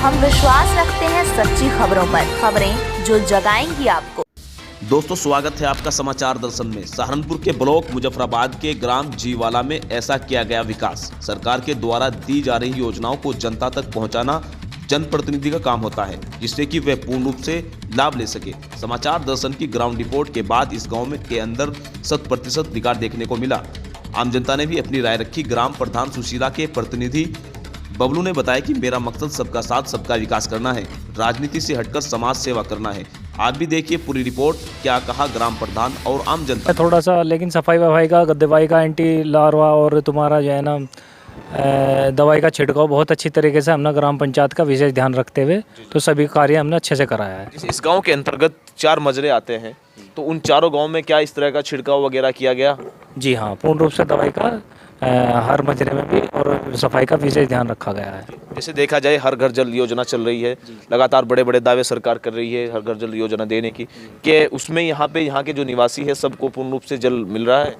हम विश्वास रखते हैं सच्ची खबरों पर, खबरें जो जगाएंगी आपको। दोस्तों, स्वागत है आपका समाचार दर्शन में। सहारनपुर के ब्लॉक मुजफ्फराबाद के ग्राम जीवाला में ऐसा किया गया विकास। सरकार के द्वारा दी जा रही योजनाओं को जनता तक पहुंचाना जनप्रतिनिधि का काम होता है, जिससे कि वे पूर्ण रूप से लाभ ले सके। समाचार दर्शन की ग्राउंड रिपोर्ट के बाद इस गांव में के अंदर 100% विकास देखने को मिला। आम जनता ने भी अपनी राय रखी। ग्राम प्रधान सुशीला के प्रतिनिधि बबलू ने बताया कि मेरा मकसद सबका साथ सबका विकास करना है, राजनीति से हटकर समाज सेवा करना है। आप भी देखिए पूरी रिपोर्ट, क्या कहा ग्राम प्रधान और आम जनता। थोड़ा सा लेकिन सफाई वफाई का, दवाई का, एंटी लार्वा और तुम्हारा जो है ना दवाई का छिड़काव बहुत अच्छी तरीके से हमने ग्राम पंचायत का विशेष ध्यान रखते हुए तो सभी कार्य हमने अच्छे से कराया है। इस गांव के अंतर्गत 4 मजरे आते हैं, तो उन चारों गांव में क्या इस तरह का छिड़काव वगैरह किया गया? जी हाँ, पूर्ण रूप से दवाई का हर मजरे में भी और सफाई का विशेष ध्यान रखा गया है। जैसे देखा जाए हर घर जल योजना चल रही है, लगातार बड़े बड़े दावे सरकार कर रही है हर घर जल योजना देने की, कि उसमें यहाँ के जो निवासी है सबको पूर्ण रूप से जल मिल रहा है?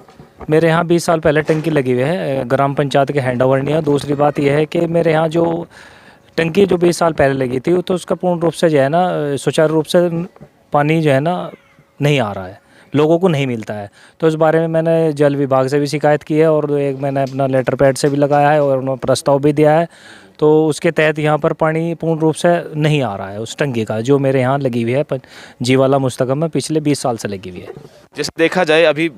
मेरे यहाँ 20 साल पहले टंकी लगी हुई है, ग्राम पंचायत के हैंड ओवर नहीं है। दूसरी बात यह है कि मेरे यहाँ जो टंकी जो 20 साल पहले लगी थी तो उसका पूर्ण रूप से जो है ना सुचारू रूप से पानी जो है ना नहीं आ रहा है, लोगों को नहीं मिलता है। तो इस बारे में मैंने जल विभाग से भी शिकायत की है और एक मैंने अपना लेटर पैड से भी लगाया है और उन्होंने प्रस्ताव भी दिया है। तो उसके तहत यहाँ पर पानी पूर्ण रूप से नहीं आ रहा है उस टंकी का, जो मेरे यहाँ लगी हुई है जीवाला मुस्तकम में पिछले 20 साल से लगी हुई है। जैसे देखा जाए अभी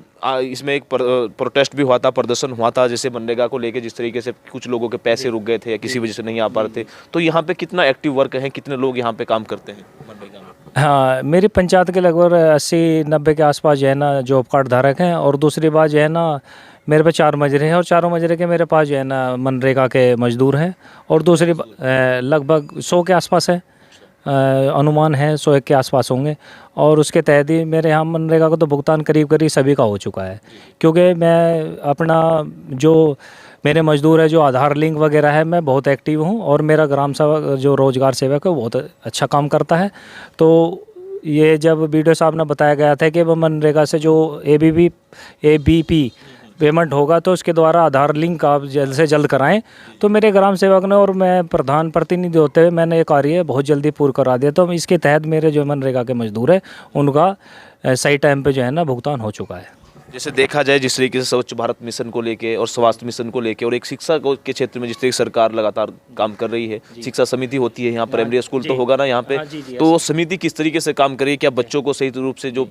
इसमें एक प्रोटेस्ट भी हुआ था, प्रदर्शन हुआ था, जैसे मनरेगा को लेके जिस तरीके से कुछ लोगों के पैसे रुक गए थे या किसी वजह से नहीं आ पा रहे थे, तो यहाँ पे कितना एक्टिव वर्क है, कितने लोग यहाँ पे काम करते हैं मनरेगा में? हाँ, मेरी पंचायत के लगभग 80-90 के आसपास जो है ना जॉब कार्ड धारक हैं। और दूसरी बात जो है ना मेरे पे 4 मजरे हैं और चारों मजरे के मेरे पास जो है ना मनरेगा के मजदूर हैं। और दूसरी लगभग 100 के आसपास है, अनुमान है 101 के आसपास होंगे। और उसके तहत ही मेरे यहाँ मनरेगा को तो भुगतान करीब करीब सभी का हो चुका है, क्योंकि मैं अपना जो मेरे मजदूर है जो आधार लिंक वगैरह है मैं बहुत एक्टिव हूँ और मेरा ग्राम सेवक जो रोजगार सेवक है बहुत अच्छा काम करता है। तो ये जब बीडीओ साहब ने बताया गया था कि वह मनरेगा से जो ABP पेमेंट होगा तो उसके द्वारा आधार लिंक आप जल्द से जल्द कराएं, तो मेरे ग्राम सेवक ने और मैं प्रधान प्रतिनिधि होते हुए मैंने ये कार्य बहुत जल्दी पूर्ण करा दिया। तो इसके तहत मेरे जो मनरेगा के मजदूर हैं उनका सही टाइम पे जो है ना भुगतान हो चुका है। जैसे देखा जाए जिस तरीके से स्वच्छ भारत मिशन को लेके और स्वास्थ्य मिशन को लेके और एक शिक्षा के क्षेत्र में जिस तरीके सरकार लगातार काम कर रही है, शिक्षा समिति होती है यहाँ, प्राइमरी स्कूल तो होगा ना यहाँ पे, तो समिति किस तरीके से काम कर रही है? क्या बच्चों को सही रूप से जो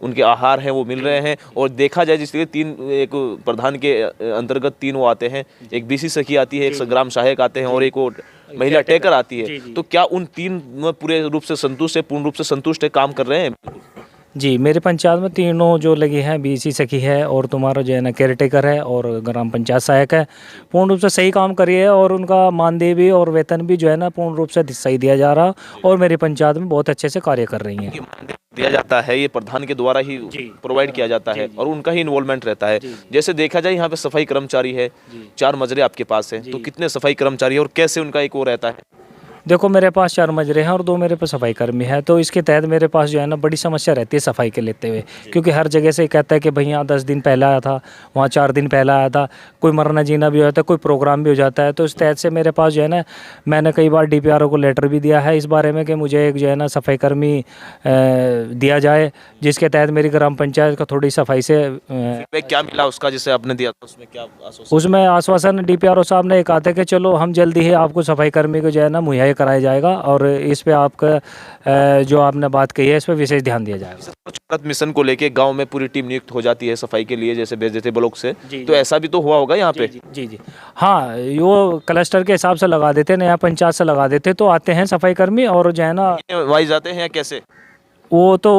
उनके आहार हैं वो मिल रहे हैं? और देखा जाए जिस तरीके 3 एक प्रधान के अंतर्गत 3 वो आते हैं, एक BC सखी आती है, एक ग्राम सहायक आते हैं और एक वो महिला टेकर आती है, तो क्या उन 3 पूरे रूप से संतुष्ट है, पूर्ण रूप से संतुष्ट है, काम कर रहे हैं? जी, मेरे पंचायत में तीनों जो लगी हैं, BC सखी है और तुम्हारा जो है ना केयर टेकर है और ग्राम पंचायत सहायक है, पूर्ण रूप से सही काम करी है और उनका मानदेय भी और वेतन भी जो है ना पूर्ण रूप से सही दिया जा रहा और मेरी पंचायत में बहुत अच्छे से कार्य कर रही हैं। दिया जाता है, ये प्रधान के द्वारा ही प्रोवाइड किया जाता है और उनका ही इन्वॉल्वमेंट रहता है। जैसे देखा जाए यहाँ पे सफाई कर्मचारी है, 4 मजरे आपके पास है, तो कितने सफाई कर्मचारी है और कैसे उनका एक वो रहता है? देखो, मेरे पास 4 मजरे हैं और 2 मेरे पे सफाई कर्मी है। तो इसके तहत मेरे पास जो है ना बड़ी समस्या रहती है सफाई के लेते हुए, क्योंकि हर जगह से कहता है कि भैया 10 दिन पहले आया था, वहाँ 4 दिन पहले आया था, कोई मरना जीना भी हो जाता है, कोई प्रोग्राम भी हो जाता है। तो इस तहत से मेरे पास जो है ना मैंने कई बार DPRO को लेटर भी दिया है इस बारे में कि मुझे एक जो है ना सफाई कर्मी दिया जाए, जिसके तहत मेरी ग्राम पंचायत का थोड़ी सफाई से क्या मिला उसका जिसे आपने दिया था? उसमें क्या आश्वासन? उसमें आश्वासन DPRO साहब ने एक आते कि चलो हम जल्दी ही आपको सफाई कर्मी को जो है ना मुहैया कराया जाएगा और इस पे आपका जो आपने बात कही है इस पे विशेष ध्यान दिया जाएगा। स्वच्छ भारत मिशन को लेके गांव में पूरी टीम नियुक्त हो जाती है सफाई के लिए, जैसे भेज देते ब्लॉक से, तो ऐसा भी तो हुआ होगा यहाँ पे? जी। हाँ, वो क्लस्टर के हिसाब से लगा देते हैं, नया पंचायत से लगा देते तो आते हैं सफाई कर्मी और जो है ना वाइज आते हैं या कैसे? वो तो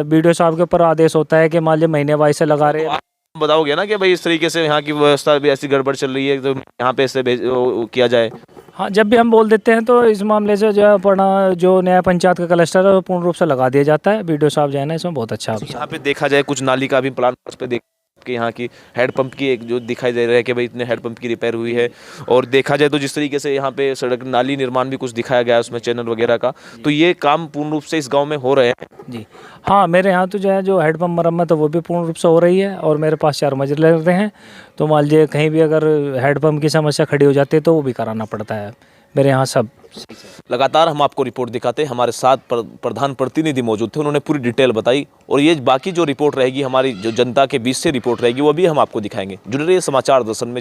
BDO साहब के ऊपर आदेश होता है कि मान लीजिए महीने वाइज से लगा रहे हैं। बताओगे ना कि भाई इस तरीके से यहाँ की व्यवस्था भी ऐसी गड़बड़ चल रही है, तो यहाँ पे ऐसे किया जाए। हाँ, जब भी हम बोल देते हैं तो इस मामले से जो है अपना जो नया पंचायत का क्लस्टर है वो पूर्ण रूप से लगा दिया जाता है। BDO साहब जो है ना इसमें बहुत अच्छा। यहाँ पे देखा जाए कुछ नाली का भी प्लान उस पे कि यहाँ की हेडपंप की एक जो दिखाई दे रहा है कि भाई इतने हेडपंप की रिपेयर हुई है, और देखा जाए तो जिस तरीके से यहाँ पे सड़क नाली निर्माण भी कुछ दिखाया गया है उसमें चैनल वगैरह का, तो ये काम पूर्ण रूप से इस गांव में हो रहे हैं। जी हाँ, मेरे यहाँ तो जो है जो हेडपंप मरम्मत है वो भी पूर्ण रूप से हो रही है और मेरे पास 4 मजदूर लग रहे हैं। तो मान लीजिए कहीं भी अगर हेडपंप की समस्या खड़ी हो जाती है तो वो भी कराना पड़ता है। मेरे यहाँ सब। लगातार हम आपको रिपोर्ट दिखाते हैं। हमारे साथ प्रधान प्रतिनिधि मौजूद थे, उन्होंने पूरी डिटेल बताई और ये बाकी जो रिपोर्ट रहेगी हमारी जो जनता के बीच से रिपोर्ट रहेगी वो भी हम आपको दिखाएंगे। जुड़े रहिए समाचार दर्शन में।